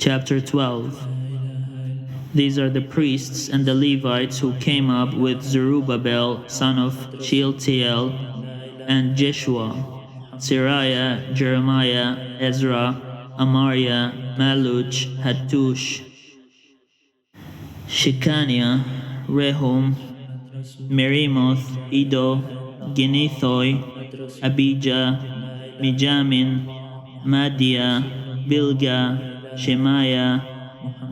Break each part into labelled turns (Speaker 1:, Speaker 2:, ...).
Speaker 1: Chapter 12. These are the priests and the Levites who came up with Zerubbabel, son of Shealtiel, and Jeshua, Sariah, Jeremiah, Ezra, Amariah, Maluch, Hattush, Shekaniah, Rehum, Merimoth, Iddo, Ginethoi, Abijah, Mijamin, Madia, Bilgah, Shemaiah,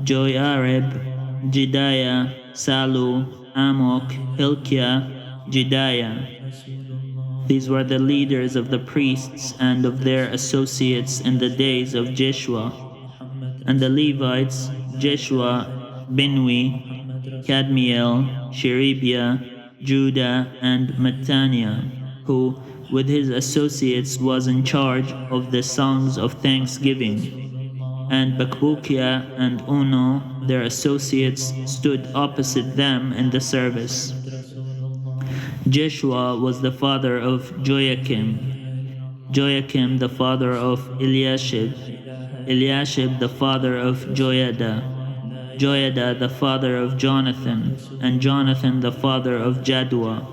Speaker 1: Joiarib, Jediah, Salu, Amok, Hilkiah, Jediah. These were the leaders of the priests and of their associates in the days of Jeshua. And the Levites, Jeshua, Binwi, Kadmiel, Sherebiah, Judah, and Mattaniah, who, with his associates, was in charge of the songs of thanksgiving. And Bakbukia and Uno, their associates, stood opposite them in the service. Jeshua was the father of Joachim, Joachim the father of Eliashib, Eliashib the father of Joiada, Joiada the father of Jonathan, and Jonathan the father of Jaddua.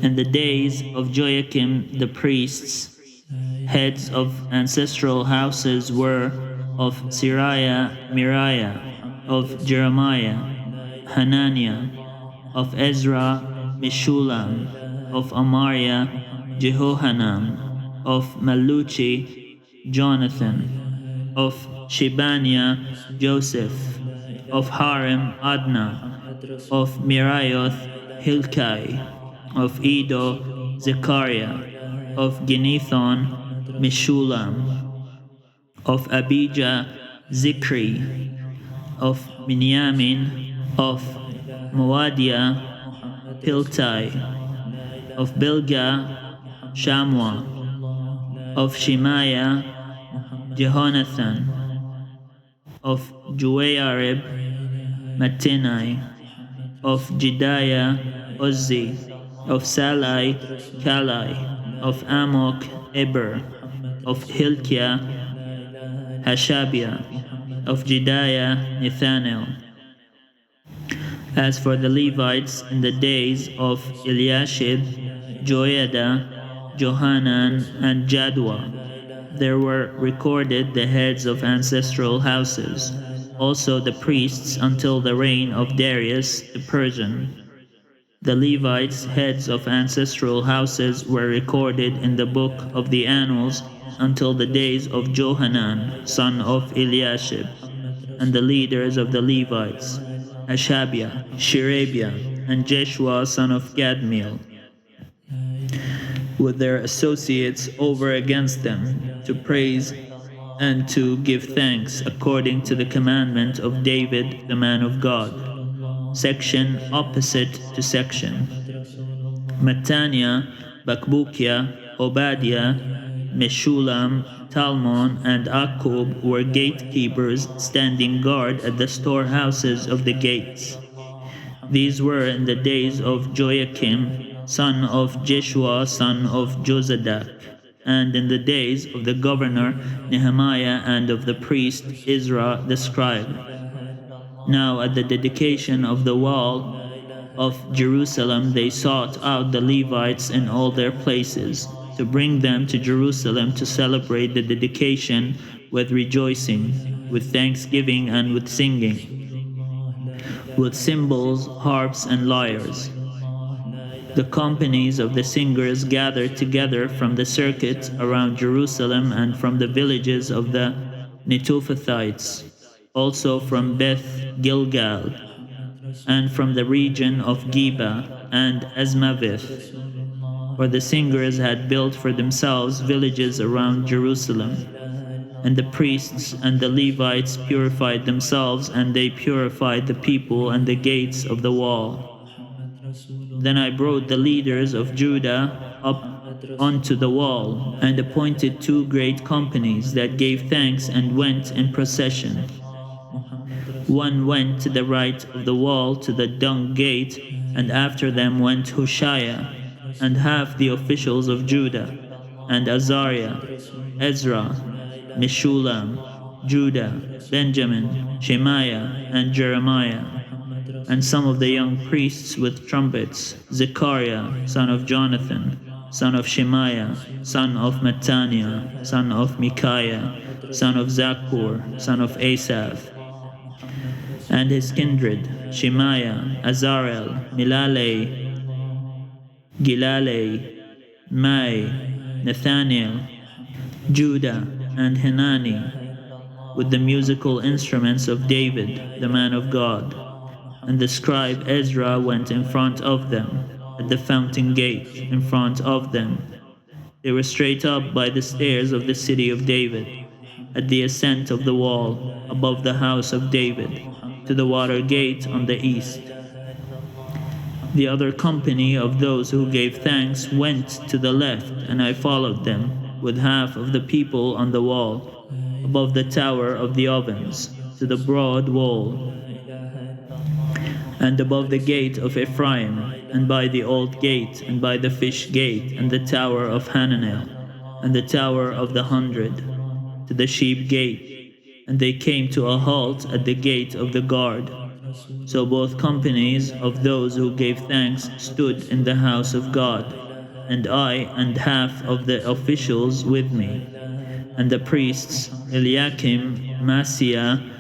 Speaker 1: In the days of Joachim the priests, heads of ancestral houses were of Sariah, Miriah, of Jeremiah, Hananiah, of Ezra, Meshulam, of Amariah, Jehohanan, of Maluchi, Jonathan, of Shebaniah, Joseph, of Harim, Adna, of Miraioth, Hilkai, of Iddo, Zechariah, of Ginethon, Meshulam, of Abijah, Zikri, of Binyamin, of Moadiah, Piltai, of Bilgah, Shamua, of Shemaiah, Jehonathan, of Joiarib, Mattenai, of Jediah, Uzzi, of Salai, Kalai, of Amok, Eber, of Hilkiah, Hashabiah, of Jediah, Nathanael. As for the Levites in the days of Eliashib, Joiada, Johanan, and Jaddua, there were recorded the heads of ancestral houses, also the priests until the reign of Darius the Persian. The Levites, heads of ancestral houses, were recorded in the book of the Annals until the days of Johanan, son of Eliashib, and the leaders of the Levites, Hashabiah, Sherebiah, and Jeshua, son of Kadmiel, with their associates over against them, to praise and to give thanks according to the commandment of David, the man of God. Section opposite to section. Mattaniah, Bakbukia, Obadiah, Meshulam, Talmon, and Akub were gatekeepers standing guard at the storehouses of the gates. These were in the days of Joachim, son of Jeshua, son of Jozadak, and in the days of the governor Nehemiah and of the priest Ezra the scribe. Now at the dedication of the wall of Jerusalem they sought out the Levites in all their places, to bring them to Jerusalem to celebrate the dedication with rejoicing, with thanksgiving and with singing, with cymbals, harps, and lyres. The companies of the singers gathered together from the circuit around Jerusalem and from the villages of the Netophathites, also from Beth Gilgal, and from the region of Geba and Asmaveth, for the singers had built for themselves villages around Jerusalem. And the priests and the Levites purified themselves, and they purified the people and the gates of the wall. Then I brought the leaders of Judah up onto the wall, and appointed 2 great companies that gave thanks and went in procession. One went to the right of the wall to the dung gate, and after them went Hoshiah, and half the officials of Judah, and Azariah, Ezra, Meshulam, Judah, Benjamin, Shemaiah, and Jeremiah, and some of the young priests with trumpets, Zechariah, son of Jonathan, son of Shemaiah, son of Mattaniah, son of Micaiah, son of Zakkur, son of Asaph, and his kindred, Shemaiah, Azarel, Milalei, Gilalei, Mai, Nathaniel, Judah, and Hanani, with the musical instruments of David, the man of God. And the scribe Ezra went in front of them, at the fountain gate, in front of them. They were straight up by the stairs of the city of David, at the ascent of the wall, above the house of David, to the water gate on the east. The other company of those who gave thanks went to the left, and I followed them, with half of the people on the wall, above the tower of the ovens, to the broad wall, and above the gate of Ephraim, and by the old gate, and by the fish gate, and the tower of Hananel, and the tower of the 100, to the sheep gate, and they came to a halt at the gate of the guard. So both companies of those who gave thanks stood in the house of God, and I and half of the officials with me, and the priests Eliakim, Maaseiah,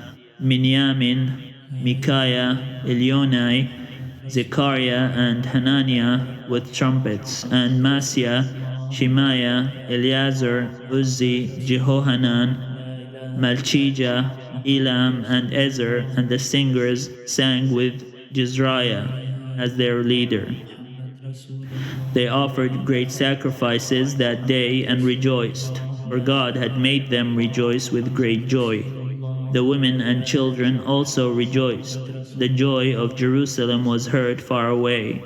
Speaker 1: Miniamin, Micaiah, Elionai, Zechariah, and Hananiah with trumpets, and Maaseiah, Shemaiah, Eleazar, Uzzi, Jehohanan, Malchijah, Elam, and Ezer, and the singers sang with Jezreiah as their leader. They offered great sacrifices that day and rejoiced, for God had made them rejoice with great joy. The women and children also rejoiced. The joy of Jerusalem was heard far away.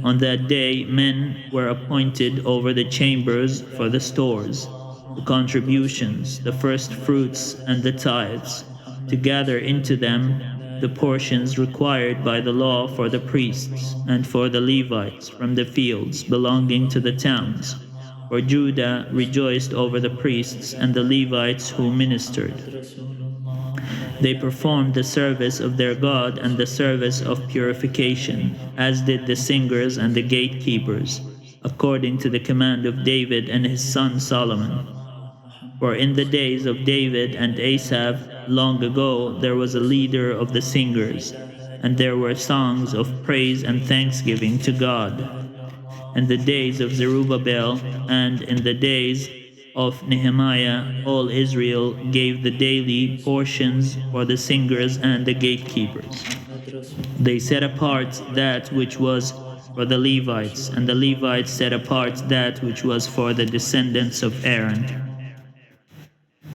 Speaker 1: On that day, men were appointed over the chambers for the stores, the contributions, the first fruits, and the tithes, to gather into them the portions required by the law for the priests and for the Levites from the fields belonging to the towns. For Judah rejoiced over the priests and the Levites who ministered. They performed the service of their God and the service of purification, as did the singers and the gatekeepers, according to the command of David and his son Solomon. For in the days of David and Asaph, long ago, there was a leader of the singers, and there were songs of praise and thanksgiving to God. In the days of Zerubbabel and in the days of Nehemiah, all Israel gave the daily portions for the singers and the gatekeepers. They set apart that which was for the Levites, and the Levites set apart that which was for the descendants of Aaron,